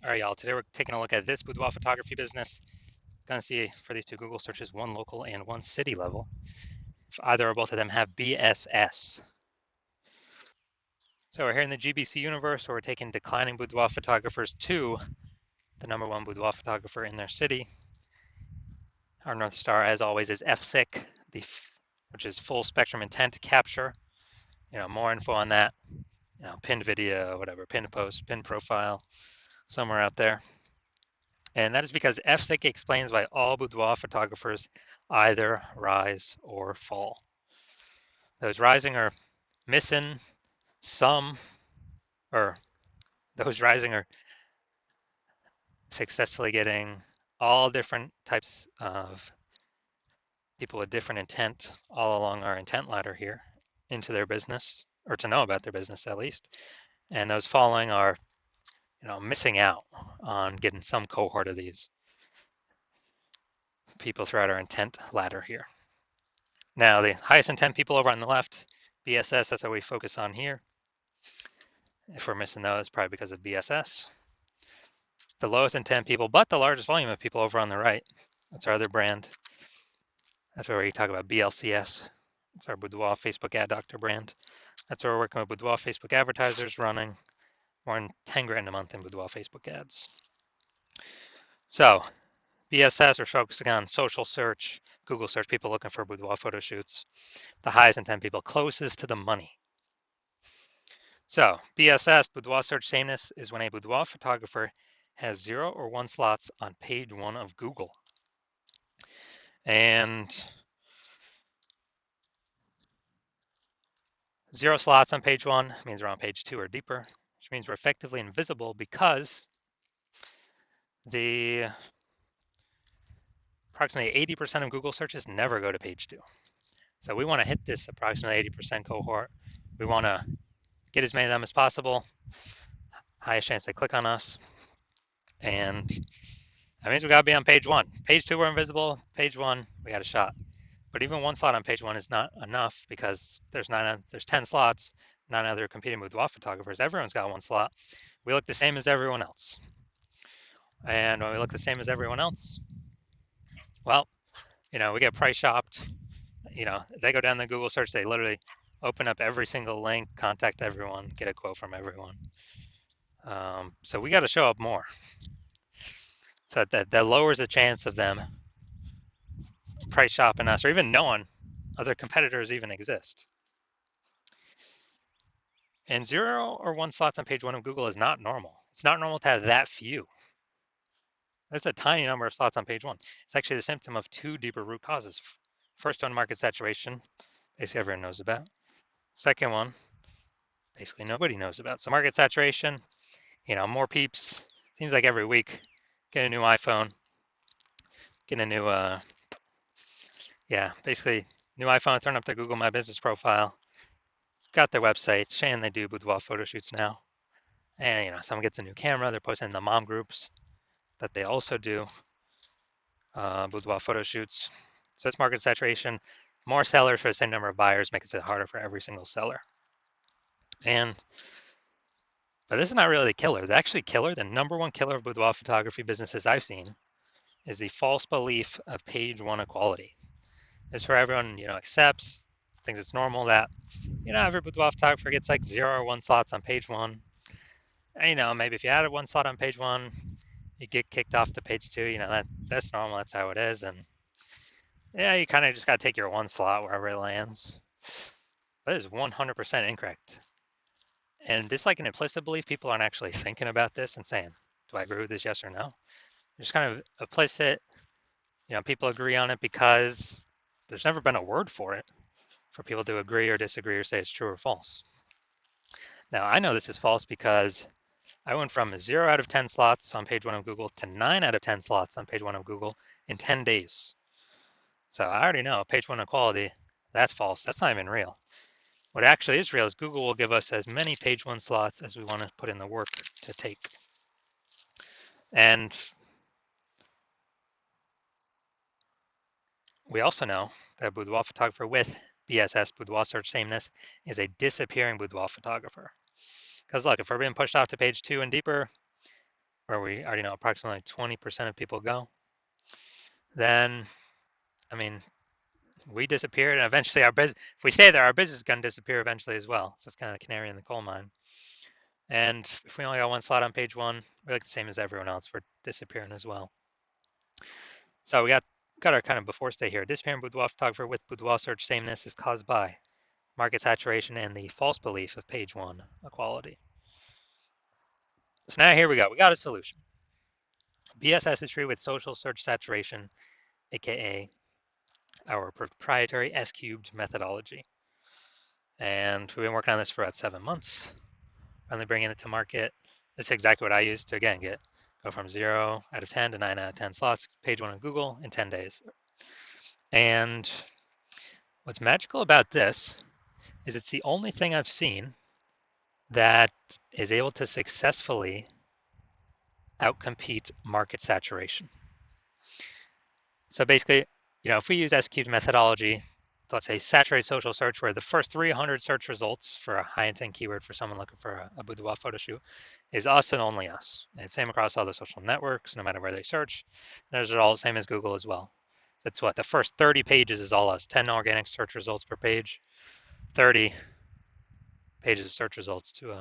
All right, y'all. Today we're taking a look at this boudoir photography business. Gonna see for these two Google searches, one local and one city level. If either or both of them have BSS. So we're here in the GBC universe where we're taking declining boudoir photographers to the number one boudoir photographer in their city. Our North Star, as always, is FSIC, which is full spectrum intent capture. More info on that. Pinned video, whatever, pinned post, pinned profile, somewhere out there. And that is because FSIC explains why all boudoir photographers either rise or fall. Those rising are missing some, or those rising are successfully getting all different types of people with different intent all along our intent ladder here into their business, or to know about their business at least. And those falling are, missing out on getting some cohort of these people throughout our intent ladder here. Now, the highest intent people over on the left, BSS, that's what we focus on here. If we're missing those, probably because of BSS. The lowest intent people, but the largest volume of people over on the right. That's our other brand. That's where we talk about BLCS. It's our Boudoir Facebook Ad Doctor brand. That's where we're working with Boudoir Facebook advertisers running more than 10 grand a month in Boudoir Facebook ads. So BSS, we're focusing on social search, Google search, people looking for boudoir photo shoots. The highest intent people closest to the money. So BSS, boudoir search sameness, is when a boudoir photographer has 0 or 1 slots on page 1 of Google. And 0 slots on page 1 means we're on page 2 or deeper, which means we're effectively invisible because the approximately 80% of Google searches never go to page 2. So we want to hit this approximately 80% cohort. We want to get as many of them as possible. Highest chance they click on us. And that means we got to be on page 1. Page 2, we're invisible. Page 1, we got a shot. But even 1 slot on page 1 is not enough because there's 10 slots, 9 other competing boudoir photographers. Everyone's got 1 slot. We look the same as everyone else. And when we look the same as everyone else, well, we get price shopped. They go down the Google search, they literally open up every single link, contact everyone, get a quote from everyone. So we got to show up more. So that lowers the chance of them price shopping us or even knowing other competitors even exist. And 0 or 1 slots on page 1 of Google is not normal. It's not normal to have that few. That's a tiny number of slots on page 1. It's actually the symptom of 2 deeper root causes. First one, market saturation, basically everyone knows about. Second one, basically nobody knows about. So market saturation, more peeps, seems like every week, get a new iPhone, get a new, basically new iPhone, turn up their Google My Business profile, got their website, saying they do boudoir photo shoots now. And, someone gets a new camera, they're posting in the mom groups that they also do boudoir photo shoots. So it's market saturation. More sellers for the same number of buyers makes it harder for every single seller. But this is not really the killer. The actually killer, the number one killer of boudoir photography businesses I've seen, is the false belief of page 1 equality. It's where everyone, accepts, thinks it's normal that, every boudoir photographer gets like 0 or 1 slots on page 1. And, maybe if you added 1 slot on page 1, you get kicked off to page 2. That's normal. That's how it is. And yeah, you kind of just got to take your 1 slot wherever it lands. That is 100% incorrect. And this like an implicit belief. People aren't actually thinking about this and saying, do I agree with this, yes or no? It's kind of implicit. People agree on it because there's never been a word for it for people to agree or disagree or say it's true or false. Now, I know this is false because I went from 0 out of 10 slots on page 1 of Google to 9 out of 10 slots on page 1 of Google in 10 days. So I already know page 1 equality, that's false. That's not even real. What actually is real is Google will give us as many page 1 slots as we want to put in the work to take. And we also know that a boudoir photographer with BSS, boudoir search sameness, is a disappearing boudoir photographer. Because look, if we're being pushed off to page 2 and deeper, where we already know approximately 20% of people go, then, I mean, we disappear, and eventually our business, if we stay there, our business is going to disappear eventually as well. So it's kind of a canary in the coal mine. And if we only got one slot on page one, we're like the same as everyone else. We're disappearing as well. So we got our kind of before stay here. Disappearing boudoir photographer with boudoir search sameness is caused by market saturation and the false belief of page one equality. So now here we go. We got a solution. BSS is treated with social search saturation, aka our proprietary S cubed methodology. And we've been working on this for about 7 months. Finally bringing it to market. This is exactly what I used to again go from 0 out of 10 to 9 out of 10 slots, page one on Google in 10 days. And what's magical about this is it's the only thing I've seen that is able to successfully outcompete market saturation. So basically, if we use S cubed methodology, let's say saturated social search, where the first 300 search results for a high intent keyword for someone looking for a boudoir photo shoot is us and only us. And it's same across all the social networks, no matter where they search. And those are all the same as Google as well. That's what the first 30 pages is all us. 10 organic search results per page, 30 pages of search results to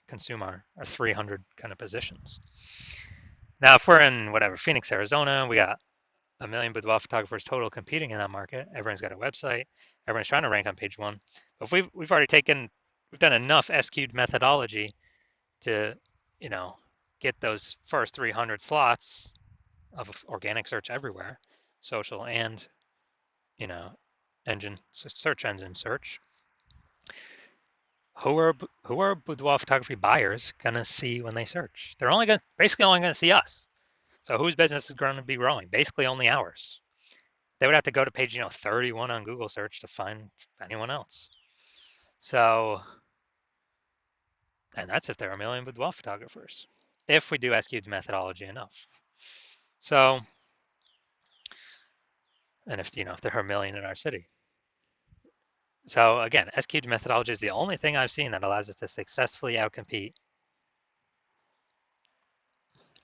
consume our 300 kind of positions. Now, if we're in Phoenix, Arizona, we got a million boudoir photographers total competing in that market. Everyone's got a website. Everyone's trying to rank on page one. But if we've done enough SQ'd methodology to, get those first 300 slots of organic search everywhere, social and, search engine search. Who are boudoir photography buyers gonna see when they search? They're basically only gonna see us. So whose business is going to be growing? Basically only ours. They would have to go to page 31 on Google search to find anyone else. So, and that's if there are a million boudoir photographers, if we do SQ'd methodology enough. So, and if there are a million in our city. So again, SQ'd methodology is the only thing I've seen that allows us to successfully outcompete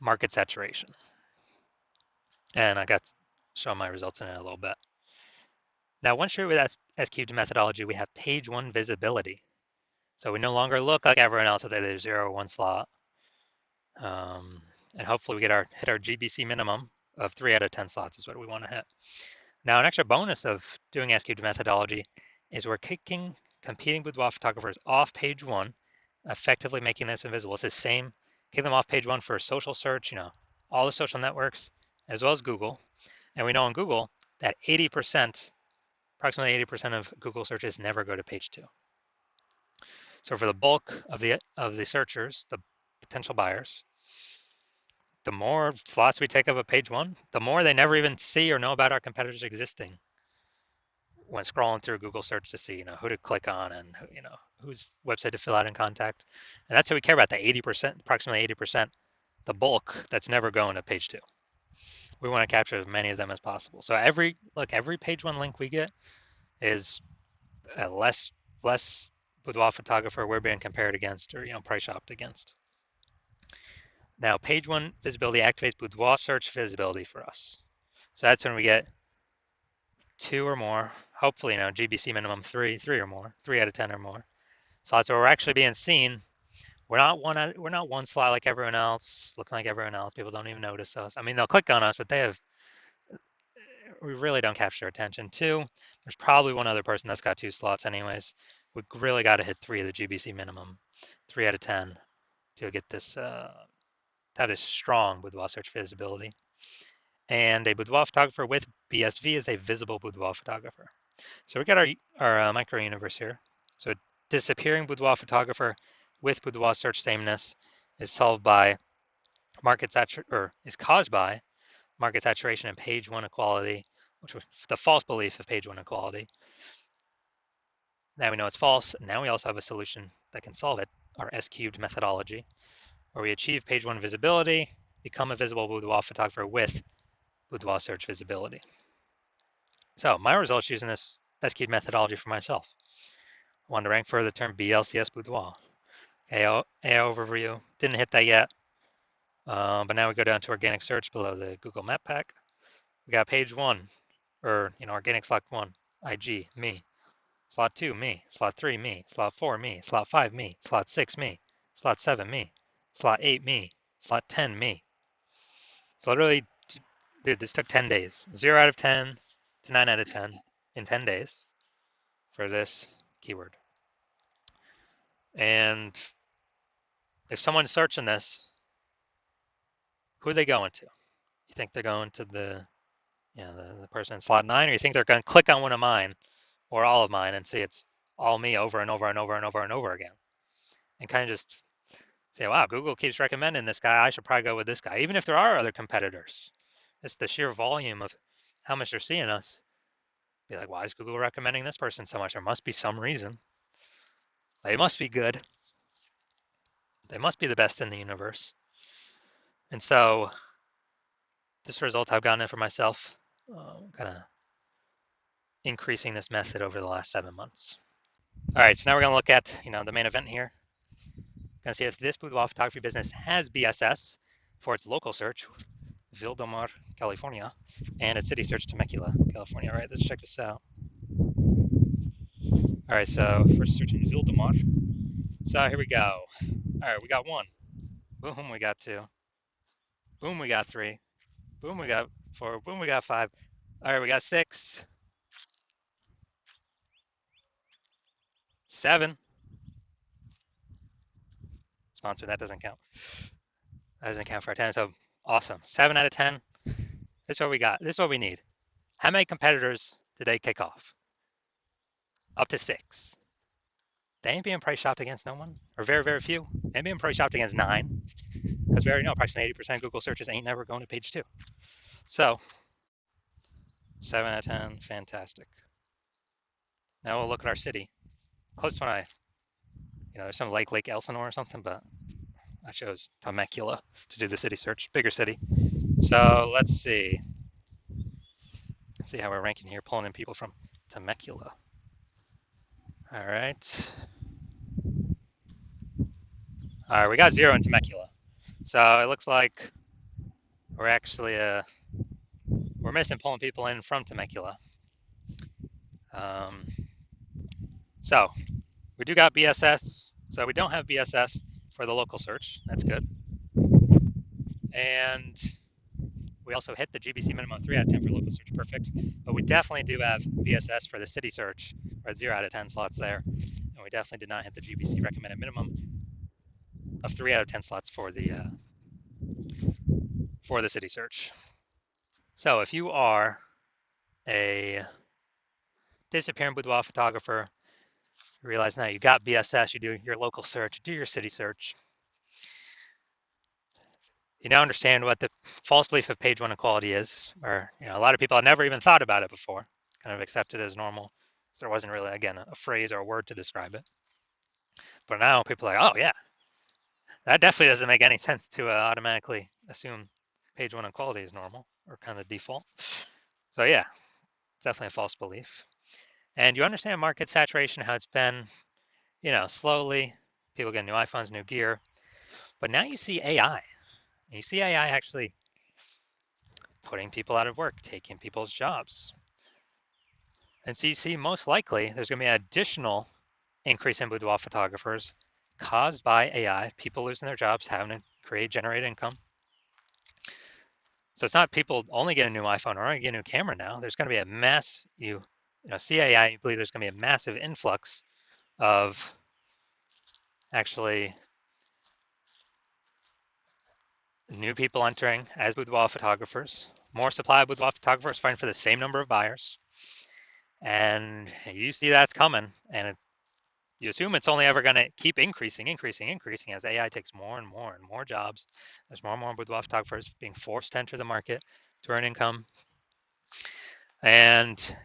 market saturation. And I got to show my results in it a little bit. Now, once you're with SQ'd methodology, we have page one visibility. So we no longer look like everyone else with either 0 or 1 slot. And hopefully we hit our GBC minimum of 3 out of 10 slots is what we want to hit. Now, an extra bonus of doing SQ'd methodology is we're kicking competing boudoir photographers off page one, effectively making this invisible. It's the same, kick them off page one for social search, all the social networks, as well as Google. And we know on Google that approximately 80% of Google searches never go to page two. So for the bulk of the searchers, the potential buyers, the more slots we take up at page one, the more they never even see or know about our competitors existing when scrolling through Google search to see, who to click on and, whose website to fill out and contact. And that's what we care about, the 80%, approximately 80%, the bulk that's never going to page two. We want to capture as many of them as possible. So every page one link we get is a less boudoir photographer we're being compared against or, price shopped against. Now, page one visibility activates boudoir search visibility for us. So that's when we get 2 or more, hopefully, GBC minimum 3 or more, 3 out of 10 or more. Slots where we're actually being seen. We're not one slot like everyone else, looking like everyone else. People don't even notice us. I mean, they'll click on us, but we really don't capture attention. 2, there's probably one other person that's got 2 slots anyways. We really got to hit 3 of the GBC minimum, 3 out of 10 to get this, have this strong boudoir search visibility. And a boudoir photographer with BSV is a visible boudoir photographer. So we got our micro universe here. So disappearing boudoir photographer with boudoir search sameness is solved by is caused by market saturation and page one equality, which was the false belief of page one equality. Now we know it's false. Now we also have a solution that can solve it, our S-cubed methodology, where we achieve page one visibility, become a visible boudoir photographer with boudoir search visibility. So my results using this S-cubed methodology for myself. I wanted to rank for the term BLCS boudoir. AO overview, didn't hit that yet. But now we go down to organic search below the Google Map Pack. We got page one, or organic slot one, IG, me. Slot two, me. Slot three, me. Slot four, me. Slot five, me. Slot six, me. Slot seven, me. Slot eight, me. Slot 10, me. So literally, dude, this took 10 days. 0 out of 10 to 9 out of 10 in 10 days for this keyword. And if someone's searching this, who are they going to? You think they're going to the person in slot 9, or you think they're going to click on one of mine or all of mine and see it's all me over and over and over and over and over again, and kind of just say, wow, Google keeps recommending this guy. I should probably go with this guy, even if there are other competitors. It's the sheer volume of how much they're seeing us. Be like, why is Google recommending this person so much? There must be some reason. They must be good. They must be the best in the universe. And so this result I've gotten it for myself, kind of increasing this method over the last 7 months. All right, so now we're going to look at the main event here. Going to see if this boudoir photography business has BSS for its local search, Boudoir, California, and its city search, Temecula, California. All right, let's check this out. All right, so first searching Boudoir. So here we go. All right, we got one. Boom, we got two. Boom, we got three. Boom, we got four. Boom, we got five. All right, we got six. Seven. Sponsor, that doesn't count. That doesn't count for our 10. So awesome. 7 out of 10. This is what we got. This is what we need. How many competitors did they kick off? Up to 6. They ain't being price shopped against no one, or very, very few. They ain't being price shopped against 9, because we already know approximately 80% of Google searches ain't never going to page 2. So 7 out of 10, fantastic. Now we'll look at our city. Close one, there's some Lake Elsinore or something, but I chose Temecula to do the city search, bigger city. So let's see. Let's see how we're ranking here, pulling in people from Temecula. All right. All right, we got 0 in Temecula. So it looks like we're actually we're missing pulling people in from Temecula. So we do got BSS. So we don't have BSS for the local search. That's good. And we also hit the GBC minimum 3 out of 10 for local search. Perfect. But we definitely do have BSS for the city search. We're at 0 out of 10 slots there. And we definitely did not hit the GBC recommended minimum of 3 out of 10 slots for the city search. So if you are a disappearing boudoir photographer, you realize now you got BSS, you do your local search, you do your city search. You now understand what the false belief of page 1 equality is, or a lot of people have never even thought about it before, kind of accepted it as normal. So there wasn't really, again, a phrase or a word to describe it. But now people are like, oh yeah, that definitely doesn't make any sense to automatically assume page 1 equality is normal, or kind of the default. So yeah, definitely a false belief. And you understand market saturation, how it's been, slowly, people get new iPhones, new gear. But now you see AI. You see AI actually putting people out of work, taking people's jobs. And so you see most likely there's going to be an additional increase in boudoir photographers caused by AI, people losing their jobs, having to generate income. So it's not people only get a new iPhone or only get a new camera now. There's going to be a mass, see AI, you believe there's going to be a massive influx of actually new people entering as boudoir photographers, more supply of boudoir photographers fighting for the same number of buyers. And you see that's coming, and you assume it's only ever going to keep increasing as AI takes more and more and more jobs. There's more and more boudoir photographers being forced to enter the market to earn income. And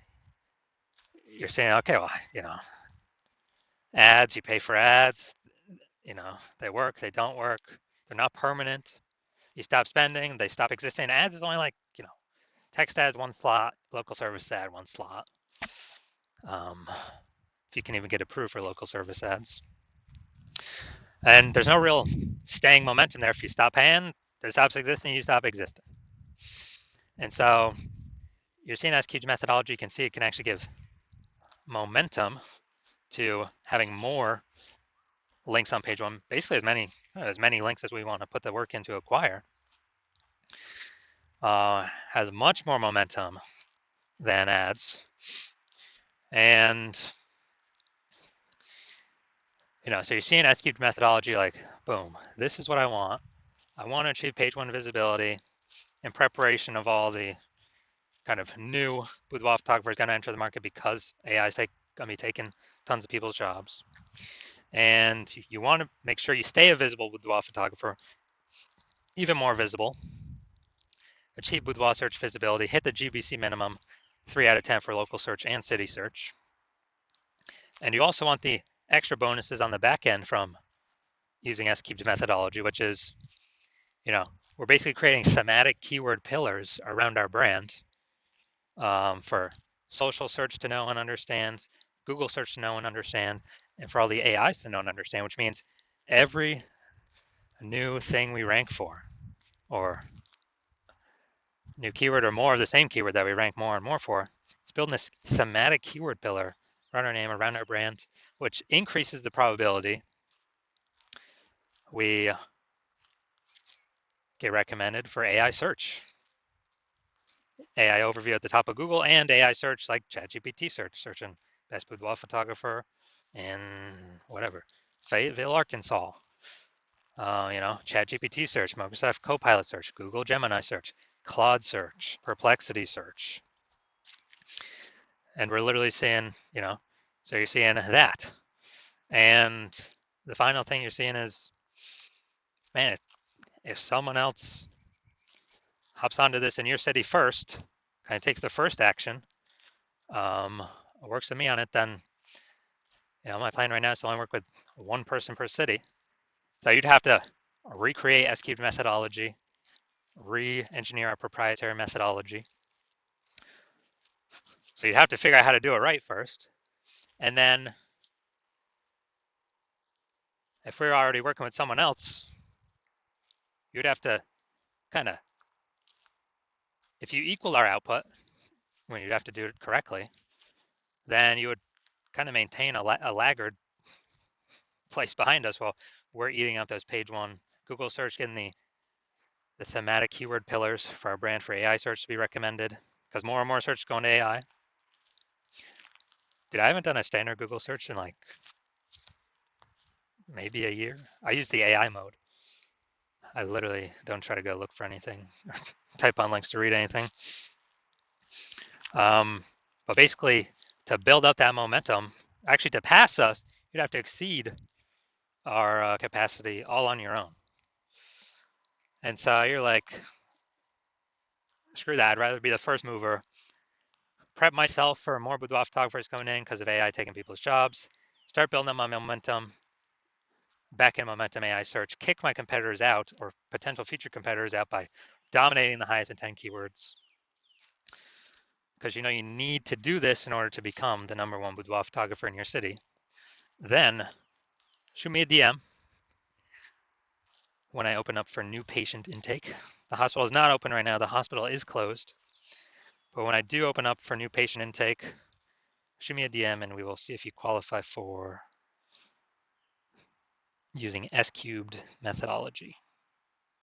you're saying, okay, well, ads, you pay for ads, they work, they don't work, they're not permanent. You stop spending, they stop existing. Ads is only like, text ads 1 slot, local service ad 1 slot. If you can even get approved for local service ads. And there's no real staying momentum there. If you stop paying, This stops existing, you stop existing. And so you're seeing S cubed methodology. You can see it can actually give momentum to having more links on page one, basically as many links as we want to put the work into acquire. Has much more momentum than ads. And so you're seeing S cubed methodology like, boom, this is what I want. I want to achieve page one visibility in preparation of all the kind of new boudoir photographers going to enter the market because AI is going to be taking tons of people's jobs. And you want to make sure you stay a visible boudoir photographer, even more visible, achieve boudoir search visibility, hit the GBC minimum, 3 out of 10 for local search and city search. And you also want the extra bonuses on the back end from using S-cubed methodology, which is, we're basically creating thematic keyword pillars around our brand for social search to know and understand, Google search to know and understand, and for all the AIs to know and understand, which means every new thing we rank for, or new keyword or more of the same keyword that we rank more and more for, it's building this thematic keyword pillar around our name, around our brand, which increases the probability we get recommended for AI search. AI overview at the top of Google and AI search like ChatGPT search, searching best boudoir photographer in whatever, Fayetteville, Arkansas. ChatGPT search, Microsoft Copilot search, Google Gemini search, Claude search, Perplexity search. And we're literally seeing, so you're seeing that. And the final thing you're seeing is, man, if someone else hops onto this in your city first, kind of takes the first action, works with me on it, then, my plan right now is to only work with one person per city. So you'd have to recreate S-cubed methodology, re-engineer our proprietary methodology. So you have to figure out how to do it right first. And then if we're already working with someone else, you'd have to kind of, if you equal our output, when you'd have to do it correctly, then you would kind of maintain a laggard place behind us while we're eating up those page one Google search, getting the thematic keyword pillars for our brand for AI search to be recommended, because more and more search is going to AI. Dude, I haven't done a standard Google search in like maybe a year. I use the AI mode. I literally don't try to go look for anything, type on links to read anything. But basically, to build up that momentum, actually to pass us, you'd have to exceed our capacity all on your own. And so you're like, screw that. I'd rather be the first mover, prep myself for more boudoir photographers coming in because of AI taking people's jobs, start building up my momentum, back-end momentum AI search, kick my competitors out or potential future competitors out by dominating the highest intent keywords. Because you need to do this in order to become the #1 boudoir photographer in your city. Then shoot me a DM when I open up for new patient intake. The hospital is not open right now. The hospital is closed. But when I do open up for new patient intake, shoot me a DM and we will see if you qualify for using S-cubed methodology.